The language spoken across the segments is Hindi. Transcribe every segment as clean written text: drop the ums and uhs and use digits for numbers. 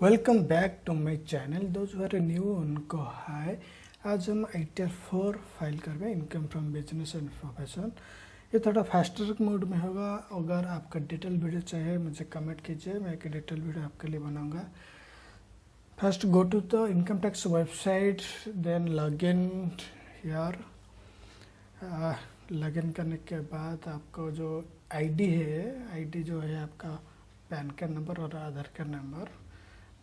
Welcome back to my channel. Those who are new उनको हाय। आज हम ITR 4 फाइल करेंगे, income from business and profession. ये थोड़ा फास्टर मोड में होगा। अगर आपका डिटेल वीडियो चाहिए मुझे कमेंट कीजिए, मैं एक डिटेल वीडियो आपके लिए बनाऊंगा। First go to the income tax website, then log in here. Log in करने के बाद आपको जो आईडी है, आईडी जो है आपका पैन कार्ड नंबर और Aadhaar card number,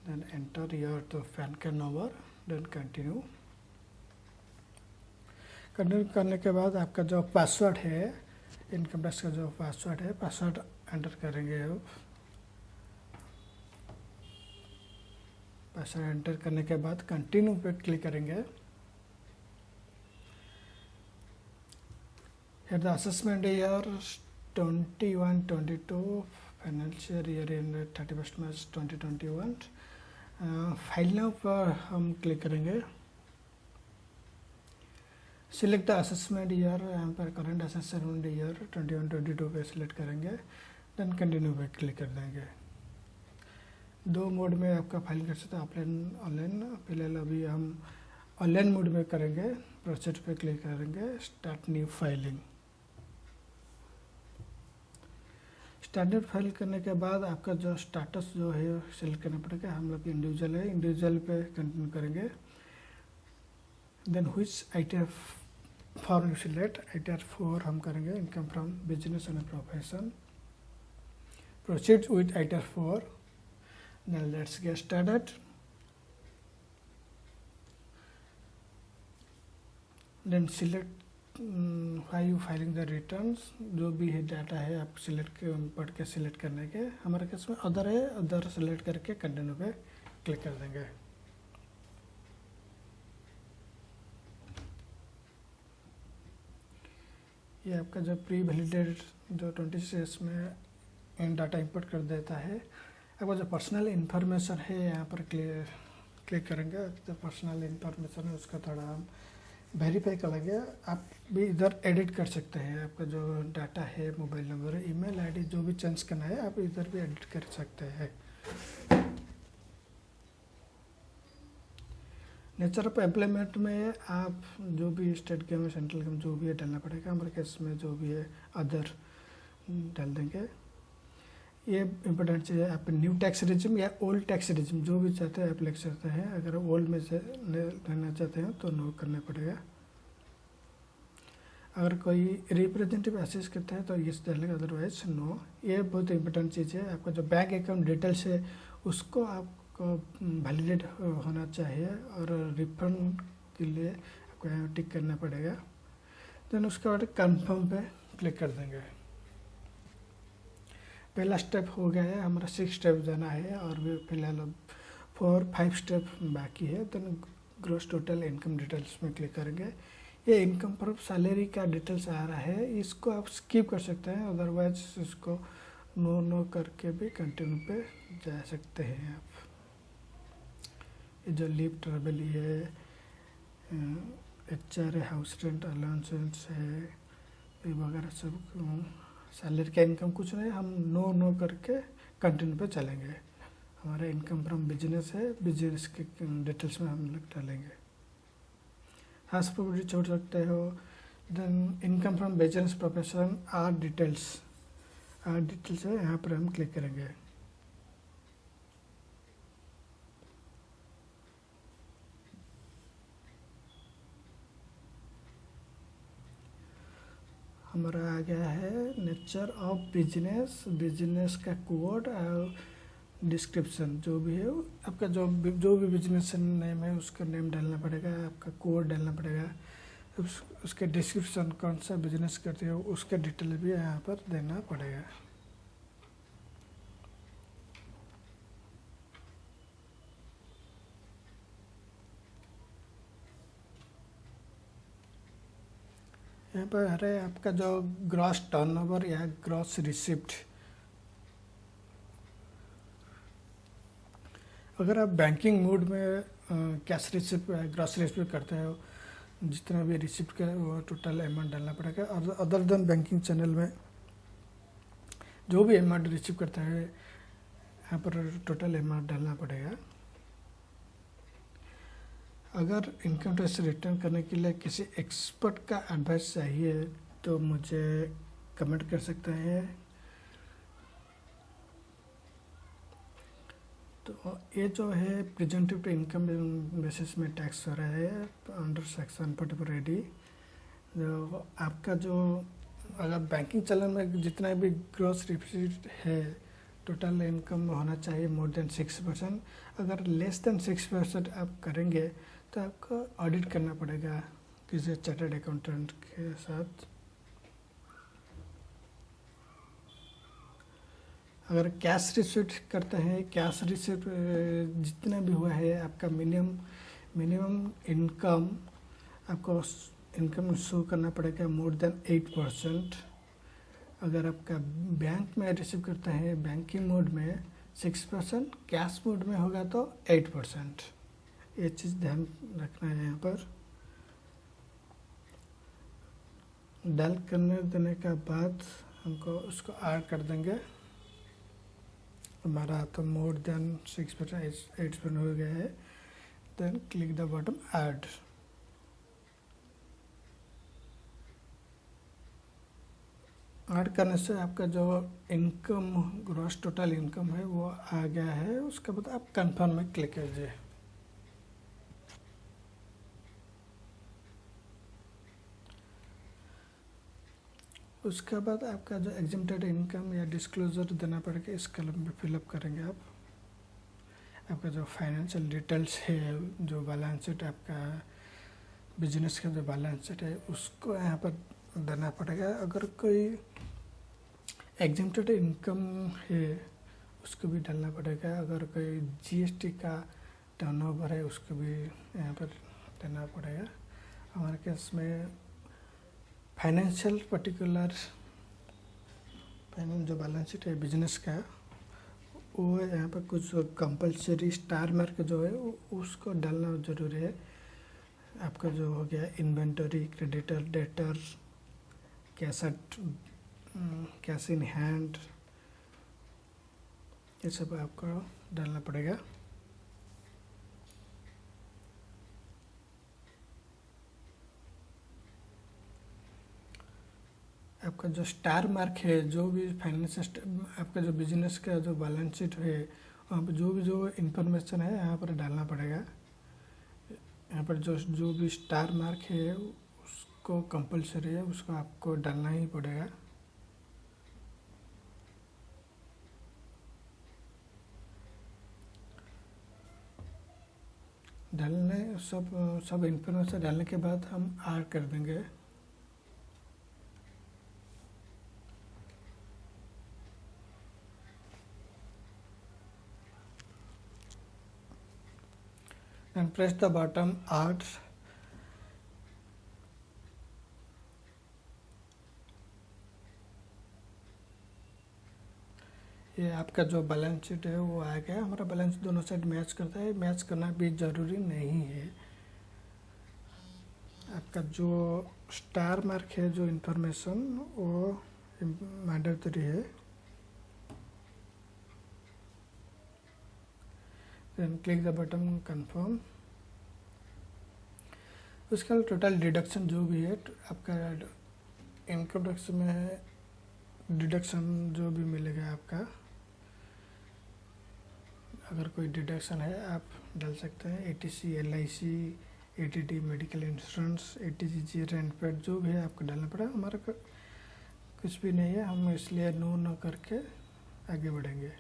then enter your to PAN card number, then continue करने के बाद आपका जो पासवर्ड है, इनकम टैक्स का जो पासवर्ड है, पासवर्ड एंटर करेंगे। अब पासवर्ड एंटर करने के बाद कंटिन्यू पे क्लिक करेंगे। Here the assessment year 21-22 financial year in 31st March 2021। File now पर हम क्लिक करेंगे। सिलेक्ट द असेसमेंट ईयर, यहाँ पर करंट असेसमेंट ईयर 21-22 पे सिलेक्ट करेंगे, देन कंटिन्यू पे क्लिक कर देंगे। दो मोड में आपका फाइल कर सकते हैं, ऑफलाइन ऑनलाइन। फिलहाल अभी हम ऑनलाइन मोड में करेंगे। प्रोसेस पे क्लिक करेंगे, start new filing. Standard file करने के बाद आपका जो स्टेटस जो है सिलेक्ट करना पड़ेगा। हम लोग इंडिविजुअल है, इंडिविजुअल पे कंटिन्यू करेंगे। Then which ITR form you select, ITR 4 हम करेंगे, income from business and profession. Proceed with ITR 4। Then let's get started. Then select why you filing the returns, जो भी है डाटा है आप सिलेक्ट पढ़ के सिलेक्ट करने के। हमारे केस में अदर है, अदर सिलेक्ट करके कंटिन्यू पे क्लिक कर देंगे। ये आपका जो प्री वैलिडेटेड जो 26 में डाटा इंपोर्ट कर देता है। आपका जो पर्सनल इन्फॉर्मेशन है यहाँ पर क्लिक करेंगे। जो पर्सनल इन्फॉर्मेशन है उसका थोड़ा हम वेरीफाई कर लेंगे। आप भी इधर एडिट कर सकते हैं। आपका जो डाटा है, मोबाइल नंबर, ईमेल आईडी जो भी चेंज करना है आप इधर भी एडिट कर सकते हैं। नेचर ऑफ एम्प्लॉयमेंट में आप जो भी स्टेट गवर्नमेंट, सेंट्रल गवर्नमेंट जो भी है डालना पड़ेगा। हमारे केस में जो भी है अदर डाल देंगे। ये इम्पोर्टेंट चीज़ है। आप न्यू टैक्स रिजिम या ओल्ड टैक्स रिजिम जो भी चाहते हैं आप लिख सकते हैं। अगर ओल्ड में से रहना चाहते हैं तो नो करना पड़ेगा। अगर कोई रिप्रेजेंटेटिव असेस करता है तो यस डालेगा, अदरवाइज नो। ये बहुत इंपॉर्टेंट चीज़ है। आपका जो बैंक अकाउंट डिटेल्स है उसको आपको वैलिडेट होना चाहिए और रिफंड के लिए आपको यहाँ टिक करना पड़ेगा। देन उसके बाद कन्फर्म पे क्लिक कर देंगे। पहला स्टेप हो गया है, हमारा 6 स्टेप जाना है और भी फिलहाल अब 4-5 स्टेप बाकी है। Then gross total income details में क्लिक करेंगे। ये इनकम पर सैलरी का डिटेल्स आ रहा है, इसको आप स्किप कर सकते हैं, अदरवाइज इसको नो करके भी कंटिन्यू पे जा सकते हैं आप। ये जो लीव ट्रैवल है, HR है, हाउस रेंट अलाउंसेस है, ये वगैरह सब सैलरी का इनकम कुछ नहीं। हम नो करके कंटिन्यू पे चलेंगे। हमारा इनकम फ्रॉम बिजनेस है, बिजनेस के डिटेल्स में हम लोग डालेंगे। हाउस प्रॉपर्टी छोड़ सकते हो। Then income from business profession, are details है, यहाँ पर हम क्लिक करेंगे। हमारा आ गया है नेचर ऑफ बिजनेस, बिजनेस का कोड और डिस्क्रिप्शन जो भी है। आपका जो भी बिजनेस नेम है उसका नेम डालना पड़ेगा, आपका कोड डालना पड़ेगा। उसके डिस्क्रिप्शन कौन सा बिजनेस करते हो उसका डिटेल भी यहाँ पर देना पड़ेगा। यहाँ पर है आपका जो ग्रॉस टर्नओवर या ग्रॉस रिसिप्ट। अगर आप बैंकिंग मोड में कैश रिसिप्ट ग्रॉस रिसिप्ट करते हो, जितना भी रिसिप्ट का वो टोटल अमाउंट डालना पड़ेगा। और अदर देन बैंकिंग चैनल में जो भी अमाउंट रिसीव करता है यहाँ पर टोटल अमाउंट डालना पड़ेगा। अगर इनकम टैक्स रिटर्न करने के लिए किसी एक्सपर्ट का एडवाइस चाहिए तो मुझे कमेंट कर सकते हैं। तो ये जो है प्रेजेंटिव टू इनकम बेसिस में टैक्स हो रहा है अंडर सेक्शन 44AD। जो आपका जो अगर बैंकिंग चलन में जितना भी ग्रॉस डिफिसिट है टोटल इनकम होना चाहिए मोर देन 6%। अगर लेस देन 6% आप करेंगे तो आपको ऑडिट करना पड़ेगा किसी चार्टर्ड अकाउंटेंट के साथ। अगर कैश रिसीट करते हैं, कैश रिसीट जितना भी हुआ है आपका मिनिमम इनकम आपको इनकम शो करना पड़ेगा मोर देन 8%। अगर आपका बैंक में रिसीव करते हैं बैंकिंग मोड में 6%, कैश मोड में होगा तो 8%। ये चीज़ ध्यान रखना है। यहाँ पर डाल करने देने के बाद हमको उसको ऐड कर देंगे। हमारा तो मोर देन 6% 8% हो गया है। Then click the button add. Add करने से आपका जो इनकम ग्रॉस टोटल इनकम है वो आ गया है। उसके बाद आप कंफर्म में क्लिक कीजिए। उसके बाद आपका जो एग्जेम्प्टेड इनकम या डिस्क्लोजर देना पड़ेगा, इस कलम में फिलअप करेंगे आप। आपका जो फाइनेंशियल डिटेल्स है, जो बैलेंस शीट आपका बिजनेस का जो बैलेंस शीट है उसको यहाँ पर देना पड़ेगा। अगर कोई एग्जेम्प्टेड इनकम है उसको भी डालना पड़ेगा। अगर कोई जीएसटी का टर्नओवर है उसको भी यहाँ पर देना पड़ेगा। हमारे केस में फाइनेंशियल पर्टिकुलर फाइनेंस जो बैलेंस शीट है बिजनेस का वो यहाँ पर कुछ कंपलसरी स्टार मार्क जो है उसको डालना ज़रूरी है। आपका जो हो गया inventory, creditor, debtor, cash in hand, ये सब आपको डालना पड़ेगा। आपका जो स्टार मार्क है, जो भी फाइनेंस आपका जो बिजनेस का जो बैलेंस शीट है वहाँ पर जो इंफॉर्मेशन है यहाँ पर डालना पड़ेगा। यहाँ पर जो भी स्टार मार्क है उसको कंपलसरी है, उसको आपको डालना ही पड़ेगा। डालने सब इंफॉर्मेशन डालने के बाद हम ऐड कर देंगे। and press the button add। ये आपका जो बैलेंस शीट है वो आ गया। हमारा बैलेंस दोनों साइड मैच करता है, मैच करना भी ज़रूरी नहीं है। आपका जो स्टार मार्क है जो इंफॉर्मेशन वो मैंडेटरी है। Then click the button confirm. उसका टोटल डिडक्शन जो भी है आपका इनकम टैक्स में डिडक्शन जो भी मिलेगा आपका, अगर कोई डिडक्शन है आप डाल सकते हैं। Eighty C, LIC, eighty TT, medical insurance, eighty GG, rent paid, जो भी है आपको डालना पड़ेगा। हमारा कुछ भी नहीं है, हम इसलिए नो करके आगे बढ़ेंगे।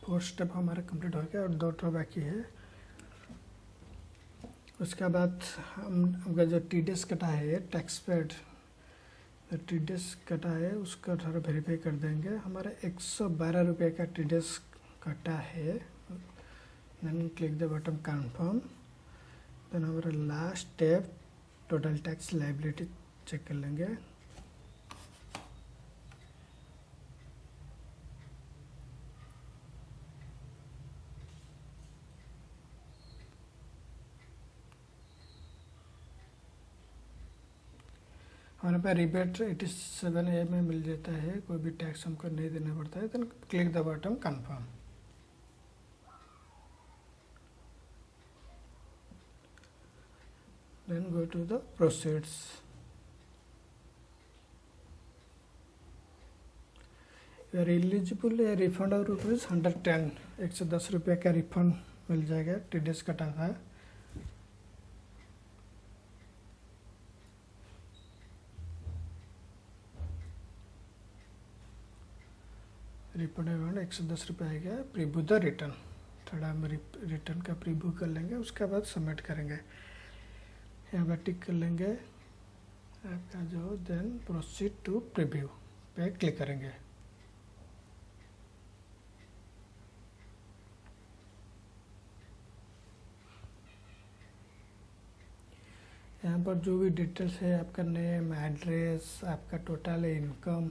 फोर स्टेप हमारा कंप्लीट हो गया और 2 बाकी है। उसके बाद हमका जो टीडीएस कटा है टैक्स पेड, जो टीडीएस कटा है उसका थोड़ा वेरीफाई कर देंगे। हमारा 112 रुपये का टीडीएस कटा है। Then click the button confirm. Then हमारा last step total tax liability check कर लेंगे। हमारे पास रिबेट 87A में मिल जाता है, कोई भी टैक्स हमको नहीं देना पड़ता है। Then click the button confirm. Then go to the proceeds. You are eligible a refund of ₹110, 110 रुपये का रिफंड मिल जाएगा, TDS कटा था। रिफंड अमाउंट 110 रुपये आएगा। प्रीव्यू द रिटर्न, थोड़ा हम रिटर्न का प्रीव्यू कर लेंगे, उसके बाद सबमिट करेंगे। यहाँ पर टिक कर लेंगे आपका जो, देन प्रोसीड टू प्रीव्यू पे क्लिक करेंगे। यहाँ पर जो भी डिटेल्स है, आपका नेम, एड्रेस, आपका टोटल इनकम,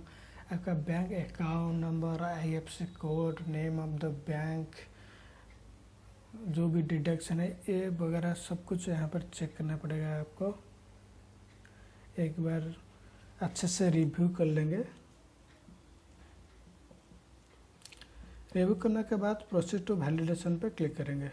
आपका bank account number, IFSC code, name of the bank, जो भी डिडक्शन है ये वगैरह सब कुछ यहाँ पर चेक करना पड़ेगा आपको। एक बार अच्छे से रिव्यू कर लेंगे। रिव्यू करने के बाद प्रोसीड टू वैलिडेशन पे क्लिक करेंगे।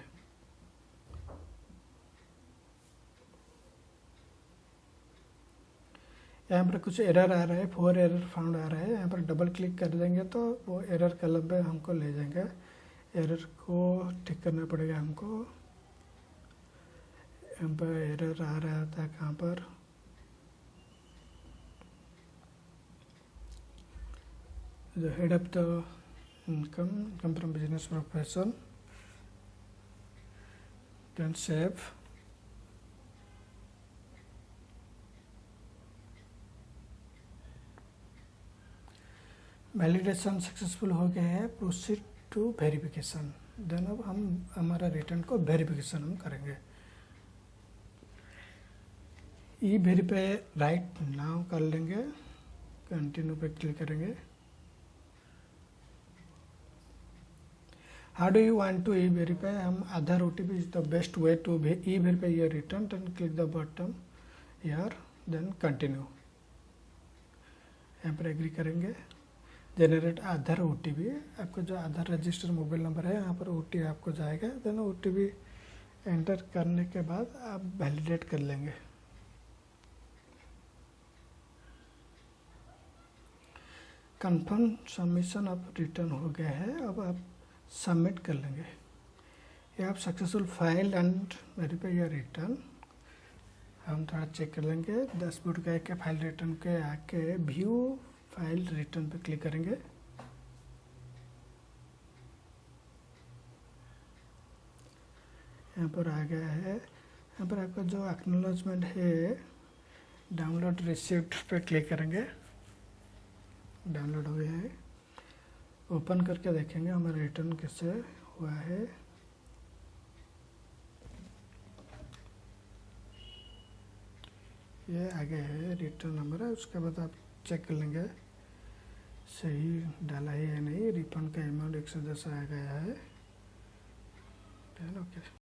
यहाँ पर कुछ एरर आ रहा है, 4 एरर फाउंड आ रहा है। यहाँ पर डबल क्लिक कर देंगे तो वो एरर कॉलम पे हमको ले जाएंगे। एरर को ठीक करना पड़ेगा हमको। यहाँ पर एरर आ रहा था कहाँ पर, the head of the income from business profession, then save। Validation successful हो गया है। Proceed to verification. देन अब हम हमारा रिटर्न को वेरिफिकेशन हम करेंगे। ई वेरीफाई राइट नाउ कर लेंगे, कंटिन्यू पे क्लिक करेंगे। How do you want to e verify? हम Aadhaar OTP is the best way to e verify your return. Then click the button here, then continue. यहाँ पर एग्री करेंगे। जनरेट आधार OTP, आपको जो आधार रजिस्टर मोबाइल नंबर है यहाँ पर OTP आपको जाएगा। देन OTP एंटर करने के बाद आप वैलिडेट कर लेंगे। कंफर्म सबमिशन ऑफ रिटर्न हो गया है। अब आप सबमिट कर लेंगे। ये आप successful file and verify your return. हम थोड़ा चेक कर लेंगे। डैशबोर्ड का एक फाइल रिटर्न के आके व्यू फाइल रिटर्न पे क्लिक करेंगे। यहाँ पर आ गया है। यहाँ पर आपका जो एक्नॉलेजमेंट है, डाउनलोड रिसिप्ट पे क्लिक करेंगे। डाउनलोड हो गया है। ओपन करके देखेंगे हमारा रिटर्न कैसे हुआ है। ये आ गया है रिटर्न नंबर है। उसके बाद आप चेक कर लेंगे सही डाला है या नहीं। रिफंड का अमाउंट 110 आ गया है। ओके।